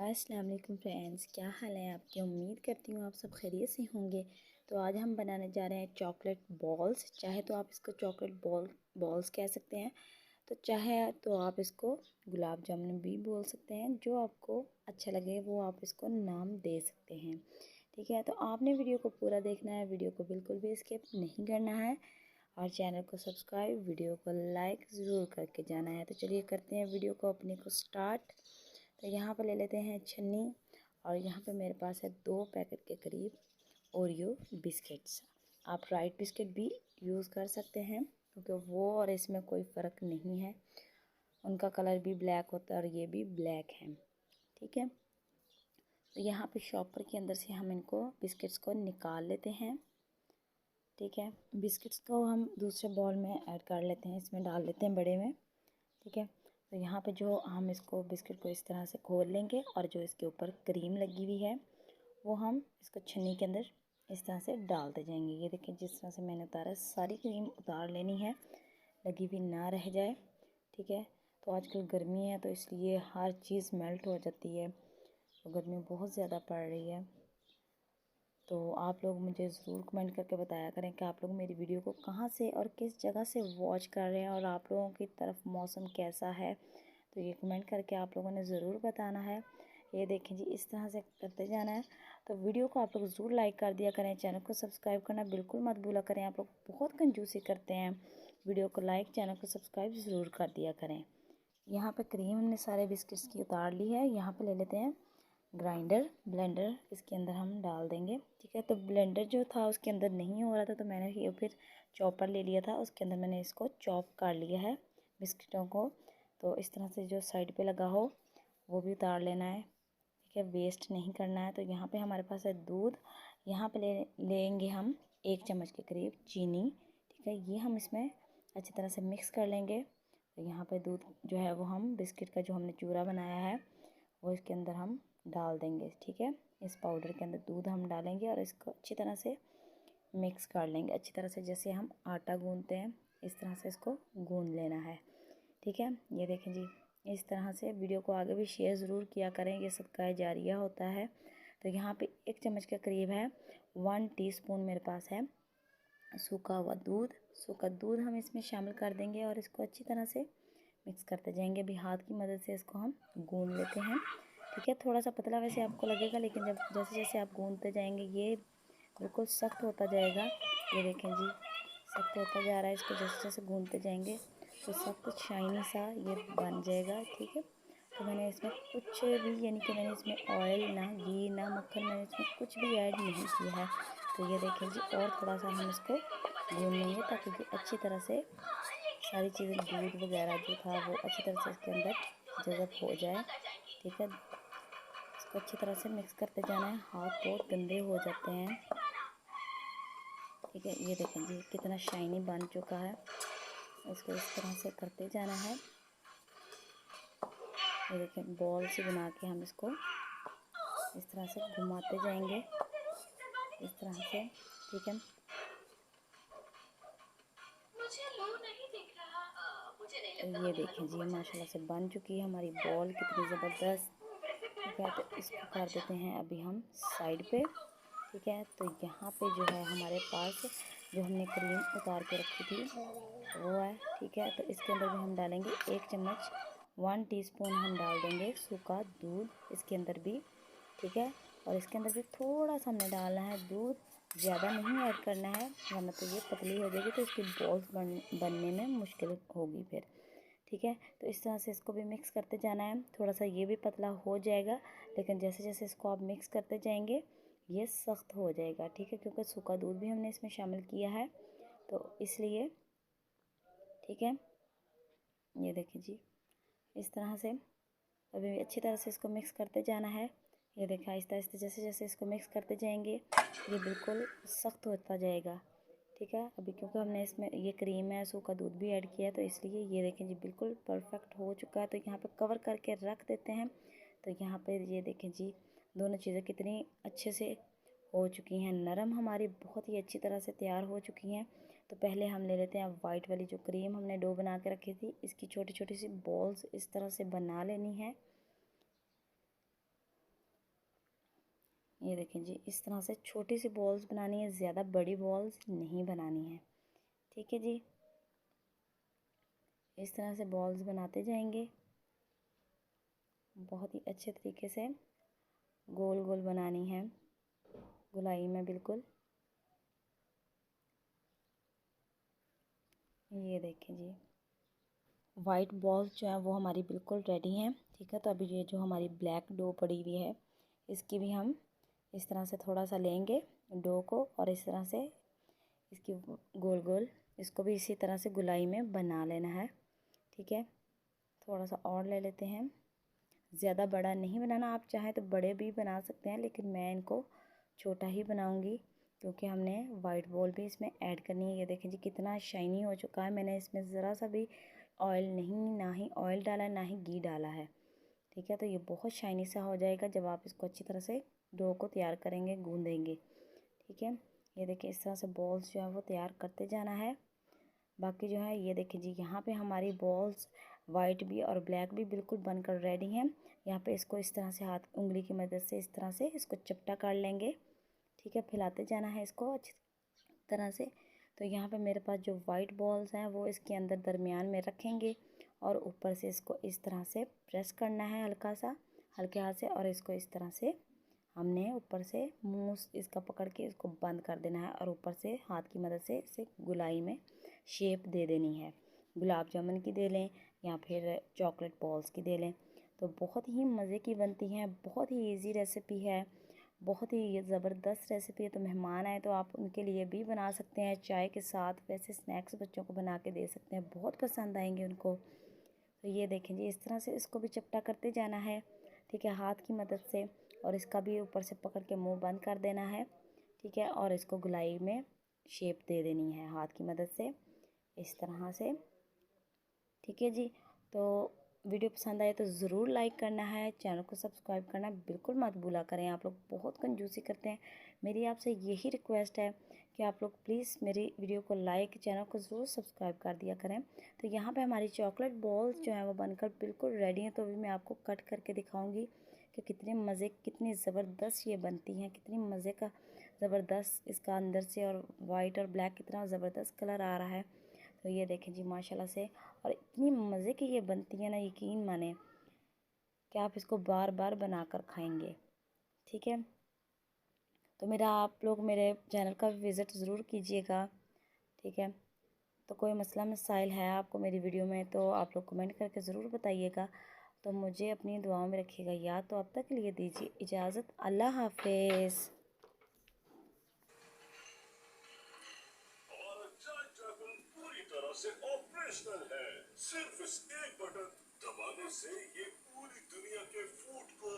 अस्सलाम वालेकुम फ्रेंड्स, क्या हाल है आपके। उम्मीद करती हूँ आप सब खैरियत से होंगे। तो आज हम बनाने जा रहे हैं चॉकलेट बॉल्स। चाहे तो आप इसको चॉकलेट बॉल्स कह सकते हैं, तो चाहे तो आप इसको गुलाब जामुन भी बोल सकते हैं। जो आपको अच्छा लगे वो आप इसको नाम दे सकते हैं। ठीक है, तो आपने वीडियो को पूरा देखना है, वीडियो को बिल्कुल भी स्किप नहीं करना है और चैनल को सब्सक्राइब, वीडियो को लाइक ज़रूर करके जाना है। तो चलिए करते हैं वीडियो को अपने को स्टार्ट। तो यहाँ पर ले लेते हैं छन्नी और यहाँ पे मेरे पास है 2 पैकेट के करीब ओरियो बिस्किट्स। आप राइट बिस्किट भी यूज़ कर सकते हैं क्योंकि वो और इसमें कोई फ़र्क नहीं है, उनका कलर भी ब्लैक होता है और ये भी ब्लैक है। ठीक है, तो यहाँ पे शॉपर के अंदर से हम इनको बिस्किट्स को निकाल लेते हैं। ठीक है, बिस्किट्स को हम दूसरे बॉल में ऐड कर लेते हैं, इसमें डाल लेते हैं बड़े में। ठीक है, तो यहाँ पे जो हम इसको बिस्किट को इस तरह से खोल लेंगे और जो इसके ऊपर क्रीम लगी हुई है वो हम इसको छन्नी के अंदर इस तरह से डालते जाएंगे। ये देखिए जिस तरह से मैंने उतारा, सारी क्रीम उतार लेनी है, लगी हुई ना रह जाए। ठीक है, तो आजकल गर्मी है तो इसलिए हर चीज़ मेल्ट हो जाती है, तो गर्मी बहुत ज़्यादा पड़ रही है। तो आप लोग मुझे ज़रूर कमेंट करके बताया करें कि आप लोग मेरी वीडियो को कहाँ से और किस जगह से वॉच कर रहे हैं और आप लोगों की तरफ मौसम कैसा है। तो ये कमेंट करके आप लोगों ने ज़रूर बताना है। ये देखें जी, इस तरह से करते जाना है। तो वीडियो को आप लोग ज़रूर लाइक कर दिया करें, चैनल को सब्सक्राइब करना बिल्कुल मत भूला करें। आप लोग बहुत कंजूसी करते हैं, वीडियो को लाइक, चैनल को सब्सक्राइब ज़रूर कर दिया करें। यहाँ पर क्रीम हमने सारे बिस्किट्स की उतार ली है। यहाँ पर ले लेते हैं ब्लेंडर, इसके अंदर हम डाल देंगे। ठीक है, तो ब्लेंडर जो था उसके अंदर नहीं हो रहा था तो मैंने ये फिर चॉपर ले लिया था, उसके अंदर मैंने इसको चॉप कर लिया है बिस्किटों को। तो इस तरह से जो साइड पे लगा हो वो भी उतार लेना है। ठीक है, वेस्ट नहीं करना है। तो यहाँ पे हमारे पास है दूध, यहाँ पे लेंगे हम 1 चम्मच के करीब चीनी। ठीक है, ये हम इसमें अच्छी तरह से मिक्स कर लेंगे। तो यहाँ पे दूध जो है वो हम बिस्किट का जो हमने चूरा बनाया है वो इसके अंदर हम डाल देंगे। ठीक है, इस पाउडर के अंदर दूध हम डालेंगे और इसको अच्छी तरह से मिक्स कर लेंगे। अच्छी तरह से जैसे हम आटा गूंदते हैं इस तरह से इसको गूंद लेना है। ठीक है, ये देखें जी, इस तरह से वीडियो को आगे भी शेयर ज़रूर किया करें, ये सदका जारिया होता है। तो यहाँ पे 1 चम्मच के करीब है, 1 टीस्पून मेरे पास है सूखा हुआ दूध। सूखा दूध हम इसमें शामिल कर देंगे और इसको अच्छी तरह से मिक्स करते जाएंगे। अभी हाथ की मदद से इसको हम गूंद लेते हैं। ठीक है, थोड़ा सा पतला वैसे आपको लगेगा, लेकिन जब जैसे जैसे आप गूंदते जाएंगे ये बिल्कुल सख्त होता जाएगा। ये देखें जी, सख्त होता जा रहा है। इसको जैसे जैसे गूंदते जाएंगे तो सख्त शाइनी सा ये बन जाएगा। ठीक है, तो मैंने इसमें कुछ भी, यानी कि मैंने इसमें ऑयल ना घी ना मक्खन, मैंने इसमें कुछ भी ऐड नहीं किया है। तो ये देखें जी, और थोड़ा सा हम इसको गूंद लेंगे ताकि ये अच्छी तरह से सारी चीज़ें, दूध वगैरह जो था वो अच्छी तरह से इसके अंदर जज़ब हो जाए। ठीक है, इसको अच्छी तरह से मिक्स करते जाना है, हाथ बहुत गंदे हो जाते हैं। ठीक है, ये देखें जी कितना शाइनी बन चुका है, इसको इस तरह से करते जाना है। ये देखें बॉल से बना के हम इसको इस तरह से घुमाते जाएंगे, इस तरह से। ठीक है, तो ये देखें जी माशाल्लाह से बन चुकी है हमारी बॉल, कितनी ज़बरदस्त। ठीक है, तो इसको कर देते हैं अभी हम साइड पे। ठीक है, तो यहाँ पे जो है हमारे पास जो हमने क्रीम उतार के रखी थी वो है। ठीक है, तो इसके अंदर भी हम डालेंगे 1 चम्मच, 1 टीस्पून हम डाल देंगे सूखा दूध इसके अंदर भी। ठीक है, और इसके अंदर भी थोड़ा सा हमने डालना है दूध, ज़्यादा नहीं ऐड करना है वरना तो ये पतली हो जाएगी तो इसकी बॉल्स बनने में मुश्किल होगी फिर। ठीक है, तो इस तरह से इसको भी मिक्स करते जाना है। थोड़ा सा ये भी पतला हो जाएगा, लेकिन जैसे जैसे इसको आप मिक्स करते जाएंगे ये सख्त हो जाएगा। ठीक है, क्योंकि सूखा दूध भी हमने इसमें शामिल किया है तो इसलिए। ठीक है, ये देखिए जी, इस तरह से अभी अच्छी तरह से इसको मिक्स करते जाना है। ये देखिए आहिस्ता आहिस्ता जैसे जैसे इसको मिक्स करते जाएंगे ये बिल्कुल सख्त होता जाएगा। ठीक है, अभी क्योंकि हमने इसमें ये क्रीम है, सूखा दूध भी ऐड किया है तो इसलिए ये देखें जी बिल्कुल परफेक्ट हो चुका है। तो यहाँ पे कवर करके रख देते हैं। तो यहाँ पे ये देखें जी दोनों चीज़ें कितनी अच्छे से हो चुकी हैं, नरम हमारी बहुत ही अच्छी तरह से तैयार हो चुकी हैं। तो पहले हम ले लेते हैं वाइट वाली जो क्रीम हमने डो बना के रखी थी, इसकी छोटी छोटी सी बॉल्स इस तरह से बना लेनी है। ये देखें जी, इस तरह से छोटी सी बॉल्स बनानी है, ज़्यादा बड़ी बॉल्स नहीं बनानी है। ठीक है जी, इस तरह से बॉल्स बनाते जाएंगे, बहुत ही अच्छे तरीके से गोल गोल बनानी है, गोलाई में बिल्कुल। ये देखें जी, वाइट बॉल्स जो हैं वो हमारी बिल्कुल रेडी हैं। ठीक है, तो अभी ये जो हमारी ब्लैक डो पड़ी हुई है, इसकी भी हम इस तरह से थोड़ा सा लेंगे डो को, और इस तरह से इसकी गोल गोल इसको भी इसी तरह से गोलाई में बना लेना है। ठीक है, थोड़ा सा और ले लेते हैं, ज़्यादा बड़ा नहीं बनाना, आप चाहें तो बड़े भी बना सकते हैं, लेकिन मैं इनको छोटा ही बनाऊंगी क्योंकि हमने वाइट बॉल भी इसमें ऐड करनी है। ये देखें जी, कितना शाइनी हो चुका है। मैंने इसमें ज़रा सा भी ऑयल नहीं, ना ही ऑयल डाला है, ना ही घी डाला है। ठीक है, तो ये बहुत शाइनी सा हो जाएगा जब आप इसको अच्छी तरह से डो को तैयार करेंगे, गूँधेंगे। ठीक है, ये देखिए इस तरह से बॉल्स जो है वो तैयार करते जाना है। बाकी जो है ये देखिए जी, यहाँ पे हमारी बॉल्स वाइट भी और ब्लैक भी बिल्कुल बनकर रेडी हैं। यहाँ पे इसको इस तरह से हाथ उंगली की मदद से इस तरह से इसको चपटा कर लेंगे। ठीक है, फैलाते जाना है इसको अच्छी तरह से। तो यहाँ पे मेरे पास जो वाइट बॉल्स हैं वो इसके अंदर दरमियान में रखेंगे, और ऊपर से इसको इस तरह से प्रेस करना है हल्का सा, हल्के हाथ से, और इसको इस तरह से हमने ऊपर से मुंह इसका पकड़ के इसको बंद कर देना है, और ऊपर से हाथ की मदद से इसे गोलाई में शेप दे देनी है। गुलाब जामुन की दे लें या फिर चॉकलेट बॉल्स की दे लें, तो बहुत ही मज़े की बनती हैं। बहुत ही इजी रेसिपी है, बहुत ही ज़बरदस्त रेसिपी है। तो मेहमान आए तो आप उनके लिए भी बना सकते हैं चाय के साथ, वैसे स्नैक्स बच्चों को बना के दे सकते हैं, बहुत पसंद आएंगे उनको। तो ये देखें जी, इस तरह से इसको भी चपटा करते जाना है। ठीक है, हाथ की मदद से, और इसका भी ऊपर से पकड़ के मुंह बंद कर देना है। ठीक है, और इसको गोलाई में शेप दे देनी है हाथ की मदद से, इस तरह से। ठीक है जी, तो वीडियो पसंद आए तो ज़रूर लाइक करना है, चैनल को सब्सक्राइब करना बिल्कुल मत भूला करें। आप लोग बहुत कंजूसी करते हैं, मेरी आपसे यही रिक्वेस्ट है कि आप लोग प्लीज़ मेरी वीडियो को लाइक, चैनल को ज़रूर सब्सक्राइब कर दिया करें। तो यहाँ पे हमारी चॉकलेट बॉल्स जो हैं वो बनकर बिल्कुल रेडी हैं। तो अभी मैं आपको कट करके दिखाऊँगी कि कितने मज़े, कितनी ज़बरदस्त ये बनती हैं, कितनी मज़े का ज़बरदस्त इसका अंदर से, और वाइट और ब्लैक कितना ज़बरदस्त कलर आ रहा है। तो ये देखें जी माशाल्लाह से, और इतनी मज़े की ये बनती है ना, यकीन माने कि आप इसको बार बार बना कर खाएंगे। ठीक है, तो मेरा आप लोग मेरे चैनल का विज़िट ज़रूर कीजिएगा। ठीक है, तो कोई मसला मसाइल है आपको मेरी वीडियो में तो आप लोग कमेंट करके ज़रूर बताइएगा। तो मुझे अपनी दुआओं में रखिएगा याद। तो अब तक के लिए दीजिए इजाज़त, अल्लाह हाफिज़। पूरी तरह से ऑपरेशनल है। सिर्फ इस एक बटन दबाने से ये पूरी दुनिया के फूड को